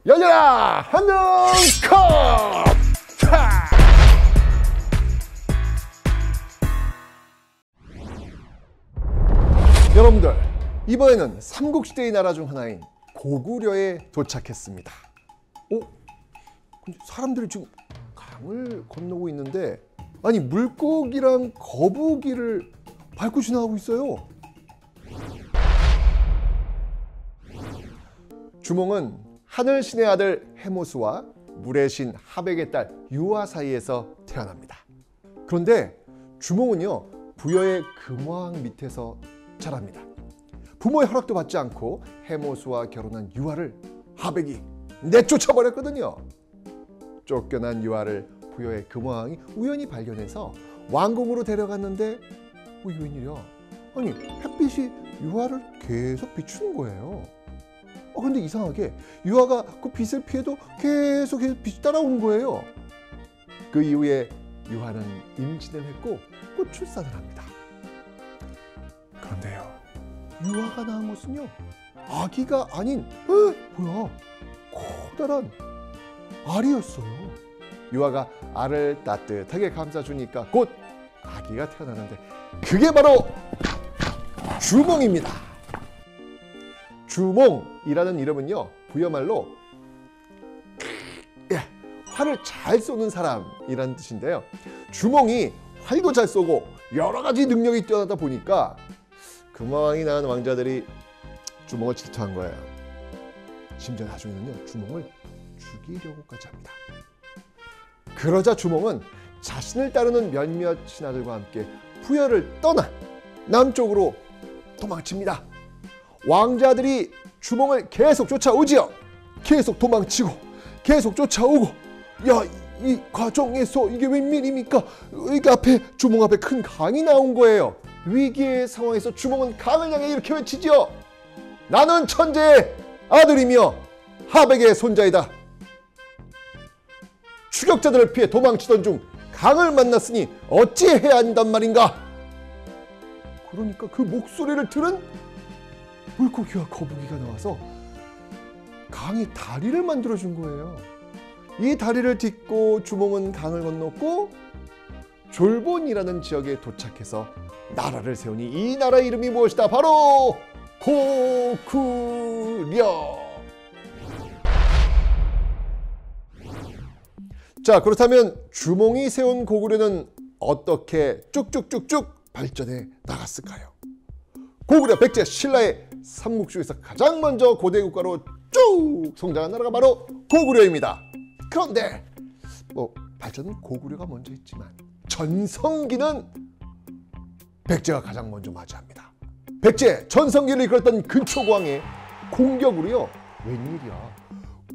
열려라 한능컵! 여러분들, 이번에는 삼국시대의 나라 중 하나인 고구려에 도착했습니다. 근데 사람들이 지금 강을 건너고 있는데, 아니 물고기랑 거북이를 밟고 지나가고 있어요. 주몽은 하늘신의 아들 해모수와 물의 신 하백의 딸 유화 사이에서 태어납니다. 그런데 주몽은요, 부여의 금왕 밑에서 자랍니다. 부모의 허락도 받지 않고 해모수와 결혼한 유화를 하백이 내쫓아버렸거든요. 쫓겨난 유화를 부여의 금왕이 우연히 발견해서 왕궁으로 데려갔는데 이게 웬일이야? 아니 햇빛이 유화를 계속 비추는 거예요. 근데 이상하게 유화가 그 빛을 피해도 계속 빛이 따라오는 거예요. 그 이후에 유화는 임신을 했고 곧 출산을 합니다. 그런데요, 유화가 낳은 것은요, 아기가 아닌 뭐야, 커다란 알이었어요. 유화가 알을 따뜻하게 감싸주니까 곧 아기가 태어나는데 그게 바로 주몽입니다. 주몽이라는 이름은요, 부여말로 활을 잘 쏘는 사람이라는 뜻인데요, 주몽이 활도 잘 쏘고 여러 가지 능력이 뛰어나다 보니까 금왕이 낳은 왕자들이 주몽을 질투한 거예요. 심지어 나중에는요, 주몽을 죽이려고까지 합니다. 그러자 주몽은 자신을 따르는 몇몇 신하들과 함께 부여를 떠나 남쪽으로 도망칩니다. 왕자들이 주몽을 계속 쫓아오지요. 계속 도망치고 계속 쫓아오고, 야, 이 과정에서 이게 웬일입니까? 여기 앞에, 주몽 앞에 큰 강이 나온 거예요. 위기의 상황에서 주몽은 강을 향해 이렇게 외치지요. 나는 천재의 아들이며 하백의 손자이다. 추격자들을 피해 도망치던 중 강을 만났으니 어찌해야 한단 말인가? 그러니까 그 목소리를 들은 물고기와 거북이가 나와서 강에 다리를 만들어준 거예요. 이 다리를 딛고 주몽은 강을 건넜고 졸본이라는 지역에 도착해서 나라를 세우니 이 나라의 이름이 무엇이다? 바로 고구려. 자, 그렇다면 주몽이 세운 고구려는 어떻게 쭉쭉쭉쭉 발전해 나갔을까요? 고구려 백제 신라의 삼국지에서 가장 먼저 고대 국가로 쭉 성장한 나라가 바로 고구려입니다. 그런데 발전은 고구려가 먼저 했지만 전성기는 백제가 가장 먼저 맞이합니다. 백제 전성기를 이끌었던 근초고왕의 공격으로요, 웬일이야,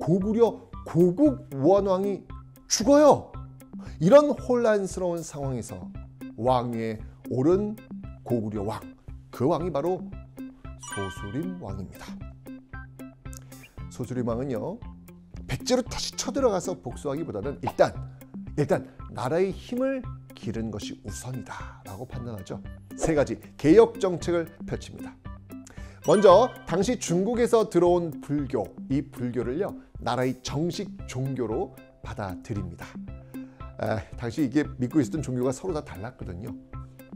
고구려 고국 원왕이 죽어요. 이런 혼란스러운 상황에서 왕위에 오른 고구려 왕, 그 왕이 바로 소수림 왕입니다. 소수림 왕은요, 백제로 다시 쳐들어가서 복수하기보다는 일단 나라의 힘을 기른 것이 우선이다 라고 판단하죠. 세 가지 개혁 정책을 펼칩니다. 먼저 당시 중국에서 들어온 불교, 이 불교를요, 나라의 정식 종교로 받아들입니다. 당시 이게 믿고 있었던 종교가 서로 다 달랐거든요.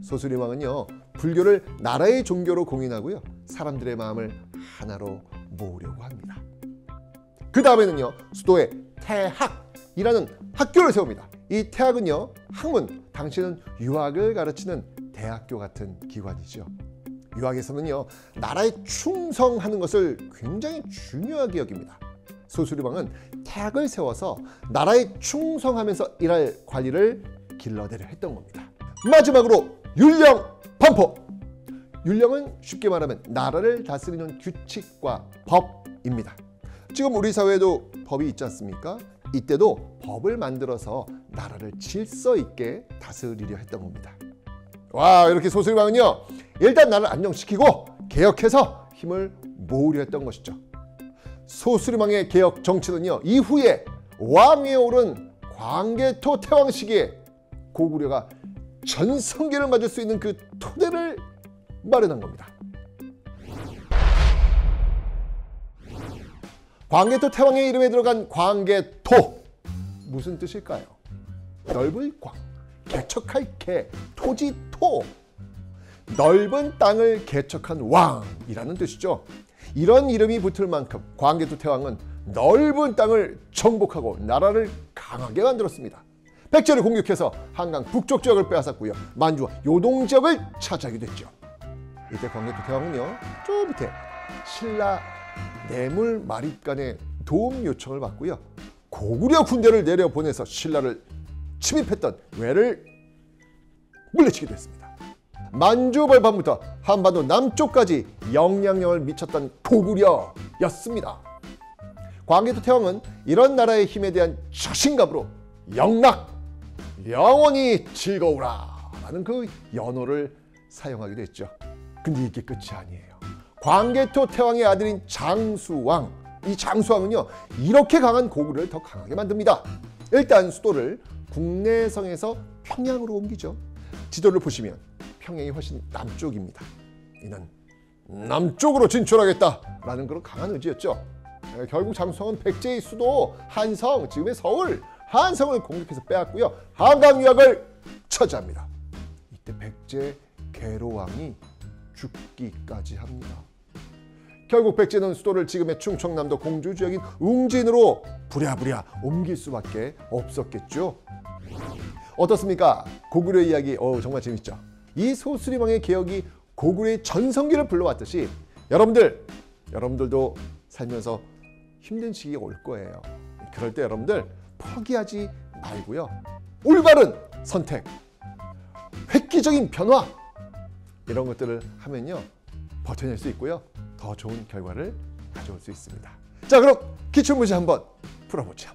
소수림 왕은요, 불교를 나라의 종교로 공인하고요, 사람들의 마음을 하나로 모으려고 합니다. 그 다음에는요, 수도에 태학이라는 학교를 세웁니다. 이 태학은요, 학문, 당시는 유학을 가르치는 대학교 같은 기관이죠. 유학에서는요, 나라에 충성하는 것을 굉장히 중요하게 여깁니다. 소수림 왕은 태학을 세워서 나라에 충성하면서 일할 관리를 길러내려 했던 겁니다. 마지막으로 율령 반포. 율령은 쉽게 말하면 나라를 다스리는 규칙과 법입니다. 지금 우리 사회에도 법이 있지 않습니까? 이때도 법을 만들어서 나라를 질서 있게 다스리려 했던 겁니다. 와, 이렇게 소수림 왕은요, 일단 나라를 안정시키고 개혁해서 힘을 모으려 했던 것이죠. 소수림 왕의 개혁 정치는요, 이후에 왕위에 오른 광개토 태왕 시기에 고구려가 전성기를 맞을 수 있는 그 토대를 마련한 겁니다. 광개토 태왕의 이름에 들어간 광개토 무슨 뜻일까요? 넓을 광, 개척할 개, 토지 토. 넓은 땅을 개척한 왕이라는 뜻이죠. 이런 이름이 붙을 만큼 광개토 태왕은 넓은 땅을 정복하고 나라를 강하게 만들었습니다. 백제를 공격해서 한강 북쪽 지역을 빼앗았고요. 만주와 요동 지역을 차지하게 됐죠. 이때 광개토 태왕은요, 저 밑에 신라 뇌물 마립간의 도움 요청을 받고요. 고구려 군대를 내려보내서 신라를 침입했던 외를 물리치게 됐습니다. 만주 벌판부터 한반도 남쪽까지 영향력을 미쳤던 고구려였습니다. 광개토 태왕은 이런 나라의 힘에 대한 자신감으로 영락, 영원히 즐거우라 라는 그 연호를 사용하기도 했죠. 근데 이게 끝이 아니에요. 광개토 태왕의 아들인 장수왕, 이 장수왕은요 이렇게 강한 고구려를 더 강하게 만듭니다. 일단 수도를 국내성에서 평양으로 옮기죠. 지도를 보시면 평양이 훨씬 남쪽입니다. 이는 남쪽으로 진출하겠다라는 그런 강한 의지였죠. 결국 장수왕은 백제의 수도 한성, 지금의 서울, 한성을 공격해서 빼앗고요. 한강 유역을 차지합니다. 이때 백제 계로왕이 죽기까지 합니다. 결국 백제는 수도를 지금의 충청남도 공주 지역인 웅진으로 부랴부랴 옮길 수밖에 없었겠죠. 어떻습니까? 고구려 이야기 정말 재밌죠? 이 소수리왕의 개혁이 고구려의 전성기를 불러왔듯이 여러분들도 살면서 힘든 시기가 올 거예요. 그럴 때 여러분들 포기하지 말고요. 올바른 선택, 획기적인 변화 이런 것들을 하면요 버텨낼 수 있고요. 더 좋은 결과를 가져올 수 있습니다. 자, 그럼 기출문제 한번 풀어보죠.